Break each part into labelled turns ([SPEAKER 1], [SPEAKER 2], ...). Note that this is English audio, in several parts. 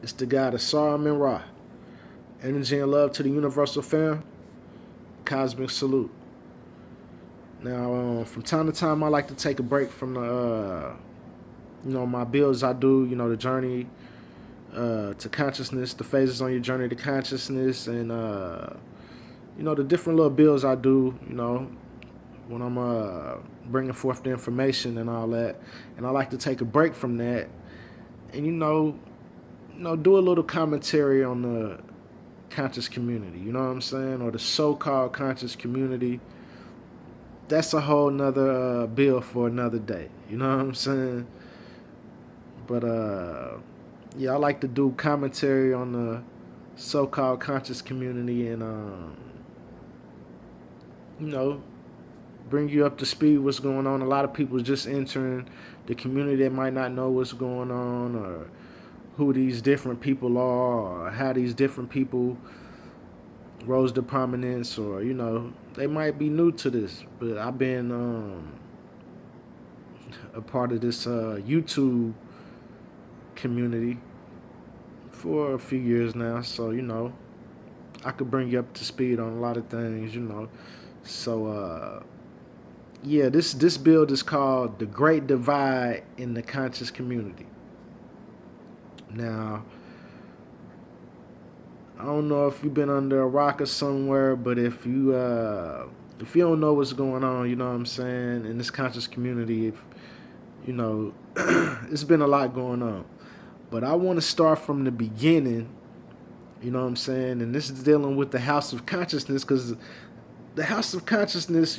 [SPEAKER 1] It's the guy that saw him in Ra. Energy and love to the universal fam. Cosmic salute. Now, from time to time, I like to take a break from the, my builds I do. The journey to consciousness, the phases on your journey to consciousness, and the different little builds I do. When I'm bringing forth the information and all that, and I like to take a break from that, and do a little commentary on the conscious community. You know what I'm saying, or the so-called conscious community. That's a whole nother bill for another day. You know what I'm saying? But yeah, I like to do commentary on the so-called conscious community and bring you up to speed what's going on. A lot of people just entering the community that might not know what's going on, or who these different people are, or how these different people rose to prominence, or they might be new to this. But I've been a part of this YouTube community for a few years now, so I could bring you up to speed on a lot of things. So yeah, this build is called The Great Divide in the Conscious Community. Now, I don't know if you've been under a rock or somewhere, but if you don't know what's going on, you know what I'm saying, in this conscious community, it's been a lot going on. But I want to start from the beginning, you know what I'm saying, and this is dealing with the House of Consciousness, because the House of Consciousness,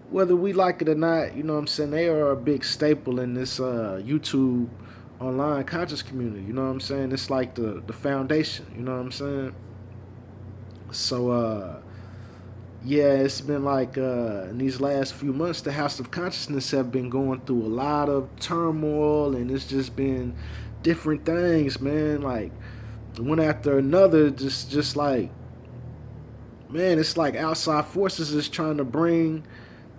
[SPEAKER 1] whether we like it or not, you know what I'm saying, they are a big staple in this YouTube online conscious community. You know what I'm saying? It's like the foundation. You know what I'm saying? So yeah, it's been like in these last few months, the House of Consciousness have been going through a lot of turmoil, and it's just been different things, man. Like one after another, just like, man, it's like outside forces is trying to bring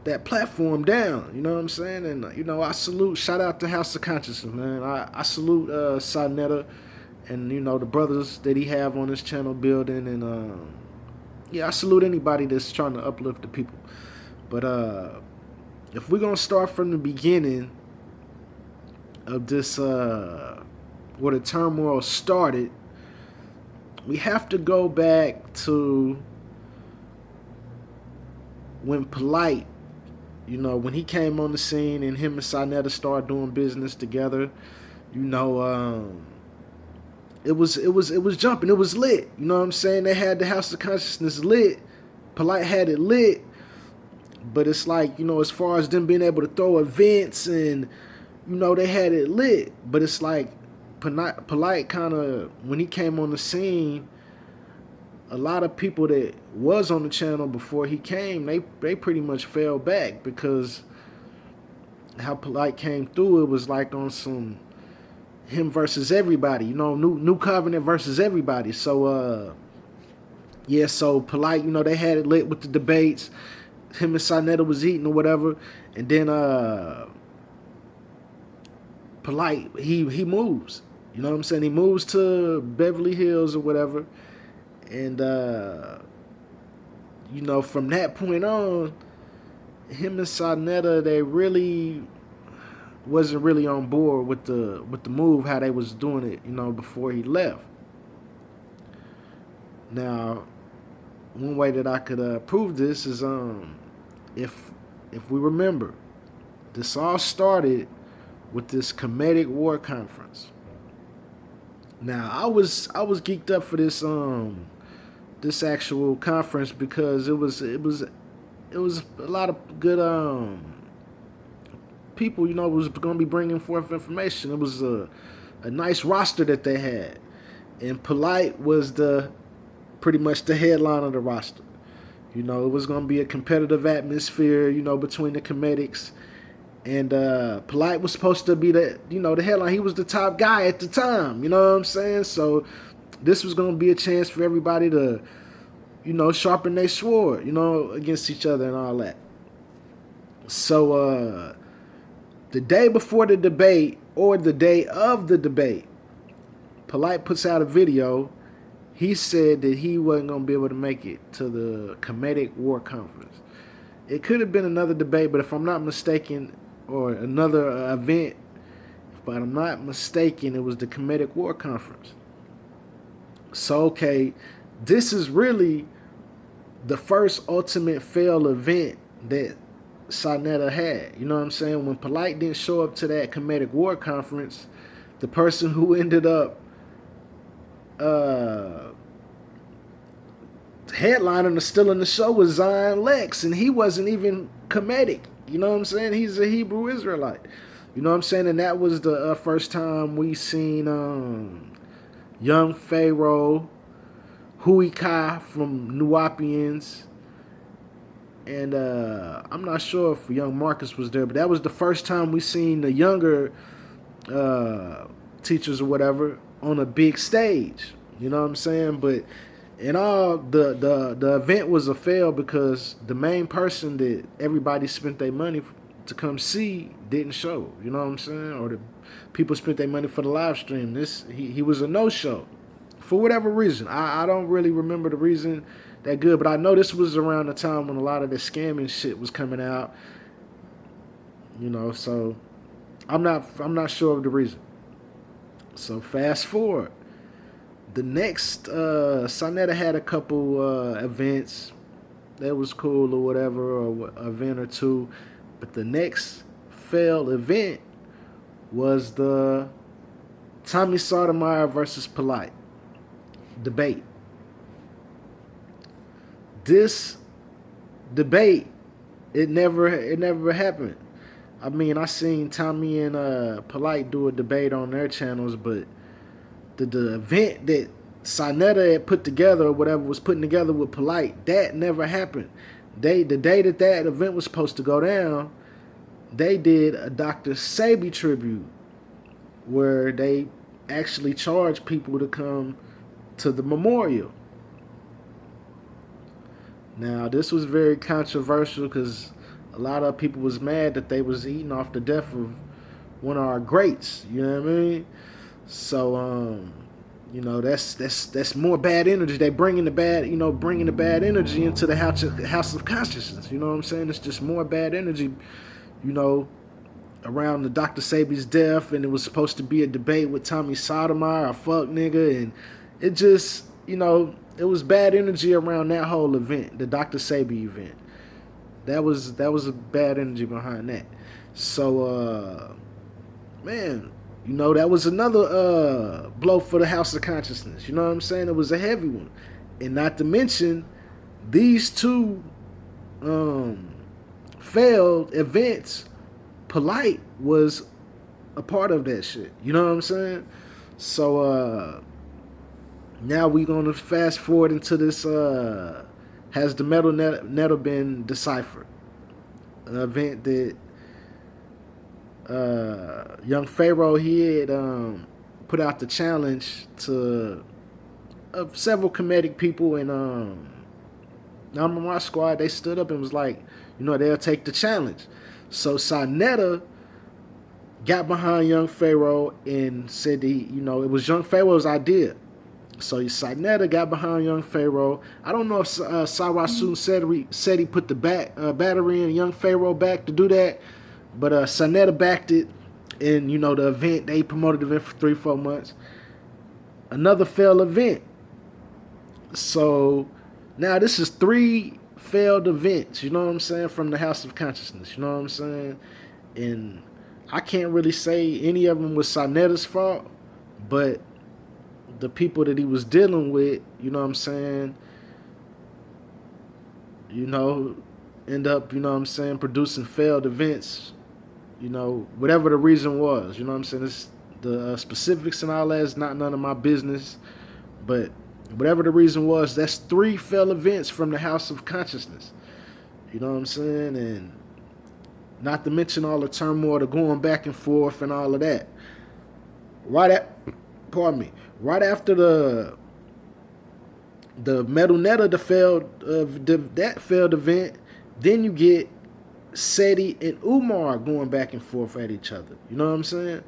[SPEAKER 1] that platform down. You know what I'm saying? And I salute, shout out to House of Consciousness, man. I salute Sonetta and the brothers that he have on his channel building, and yeah, I salute anybody that's trying to uplift the people. But if we're gonna start from the beginning of this where the turmoil started, we have to go back to when Polight, when he came on the scene and him and Sonetta started doing business together. It was jumping. It was lit. You know what I'm saying? They had the House of Consciousness lit. Polight had it lit. But it's like, as far as them being able to throw events and, they had it lit. But it's like Polight kind of, when he came on the scene, a lot of people that was on the channel before he came, they pretty much fell back, because how Polight came through, it was like on some him versus everybody, new covenant versus everybody. So yeah, so Polight, they had it lit with the debates. Him and Sonetta was eating or whatever, and then Polight, he moves. You know what I'm saying? He moves to Beverly Hills or whatever. And from that point on, him and Sonetta, they really wasn't really on board with the move, how they was doing it, before he left. Now, one way that I could prove this is if we remember, this all started with this Kemetic War Conference. Now, I was geeked up for this this actual conference, because it was a lot of good people, was going to be bringing forth information. It was a nice roster that they had, and Polight was pretty much the headline of the roster. It was going to be a competitive atmosphere, between the Kemetics, and Polight was supposed to be the headline. He was the top guy at the time. You know what I'm saying? So this was going to be a chance for everybody to, sharpen their sword, against each other and all that. So the day before the debate, or the day of the debate, Polight puts out a video. He said that he wasn't going to be able to make it to the Comedic War Conference. It could have been another debate, but if I'm not mistaken, or another event, but I'm not mistaken, it was the Comedic War Conference. So, okay, this is really the first ultimate failed event that Sonetta had. You know what I'm saying? When Polight didn't show up to that Comedic War Conference, the person who ended up headlining or still in the show was Zion Lex, and he wasn't even comedic. You know what I'm saying? He's a Hebrew Israelite. You know what I'm saying? And that was the first time we seen young Pharaoh, HOK from Nuwapians, and I'm not sure if young Marcus was there, but that was the first time we seen the younger teachers or whatever on a big stage. You know what I'm saying? But in all, the event was a fail because the main person that everybody spent their money to come see didn't show. You know what I'm saying? Or the people spent their money for the live stream. He was a no-show for whatever reason. I don't really remember the reason that good, but I know this was around the time when a lot of the scamming shit was coming out. You know, so I'm not sure of the reason. So fast forward. The next, Sonetta had a couple events that was cool or whatever, or an event or two. But the next failed event was the Tommy Sotomayor versus Polight debate. This debate, it never happened. I mean, I seen Tommy and Polight do a debate on their channels, but the event that Sonetta had put together or whatever was putting together with Polight, that never happened. The day that event was supposed to go down, they did a Dr. Sebi tribute where they actually charged people to come to the memorial. Now, this was very controversial because a lot of people was mad that they was eating off the death of one of our greats. You know what I mean? So, you know, that's more bad energy. They bringing the bad energy into the house of consciousness. You know what I'm saying? It's just more bad energy, you know, around the Dr. Sebi's death, and it was supposed to be a debate with Tommy Sotomayor, a fuck nigga, and it just, you know, it was bad energy around that whole event, the Dr. Sebi event. That was a bad energy behind that. So, man, you know, that was another blow for the House of Consciousness. You know what I'm saying? It was a heavy one. And not to mention, these two failed events, Polight was a part of that shit. You know what I'm saying? So, now we're going to fast forward into this, has the metal nettle been deciphered? An event that young Pharaoh, he had put out the challenge to several comedic people, and my squad, they stood up and was like, you know, they'll take the challenge. So Sonetta got behind young Pharaoh and said you know, it was young Pharaoh's idea. So Sonetta got behind young Pharaoh. I don't know if Sarasun said he put the battery in young Pharaoh back to do that, but Sonetta backed it, and, you know, the event, they promoted the event for 3-4 months. Another failed event. So now this is 3 failed events, you know what I'm saying, from the House of Consciousness, you know what I'm saying? And I can't really say any of them was Sonetta's fault, but the people that he was dealing with, you know what I'm saying, you know, end up, you know what I'm saying, producing failed events, you know, whatever the reason was, you know what I'm saying. It's the specifics and all that is not none of my business, but whatever the reason was, that's 3 failed events from the House of Consciousness, you know what I'm saying, and not to mention all the turmoil, the going back and forth and all of that. Right after the Metal Netta, that failed event, then you get Seti and Umar going back and forth at each other. You know what I'm saying?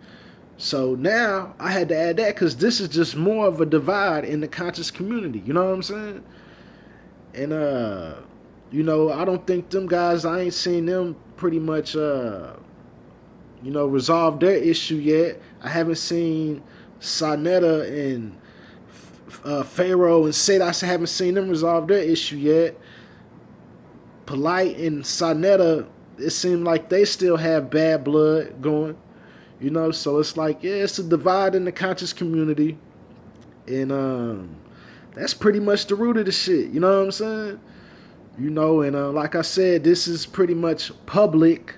[SPEAKER 1] So now I had to add that because this is just more of a divide in the conscious community. You know what I'm saying? And I don't think them guys. I ain't seen them pretty much resolve their issue yet. I haven't seen Sonetta and Pharaoh and Seti. I haven't seen them resolve their issue yet. Polight and Sonetta, it seemed like they still have bad blood going. So it's like, yeah, it's a divide in the conscious community. And that's pretty much the root of the shit. You know what I'm saying? And like I said, this is pretty much public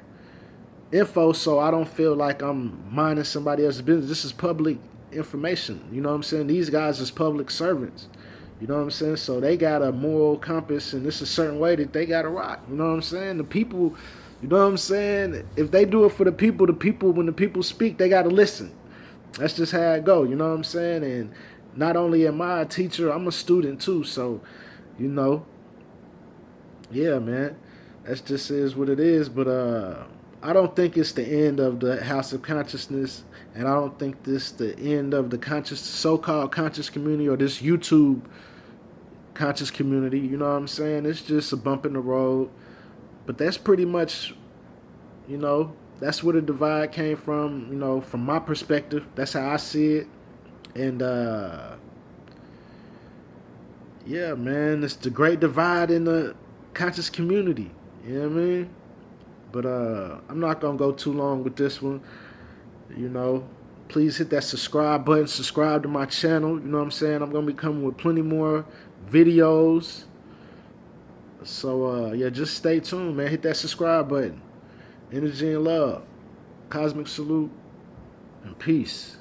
[SPEAKER 1] info, so I don't feel like I'm minding somebody else's business. This is public information. You know what I'm saying? These guys is public servants. You know what I'm saying? So they got a moral compass, and it's a certain way that they got to rock. You know what I'm saying? The people, you know what I'm saying? If they do it for the people, when the people speak, they got to listen. That's just how it go. You know what I'm saying? And not only am I a teacher, I'm a student too. So, you know, yeah, man, that just is what it is. But I don't think it's the end of the House of Consciousness, and I don't think this the end of the so-called conscious community, or this YouTube conscious community. You know what I'm saying? It's just a bump in the road. But that's pretty much, that's where the divide came from. From my perspective, that's how I see it. And yeah, man, it's the great divide in the conscious community. You know what I mean? But I'm not gonna go too long with this one. Please hit that subscribe button. Subscribe to my channel. You know what I'm saying? I'm gonna be coming with plenty more videos. So yeah, just stay tuned, man. Hit that subscribe button. Energy and love. Cosmic salute and peace.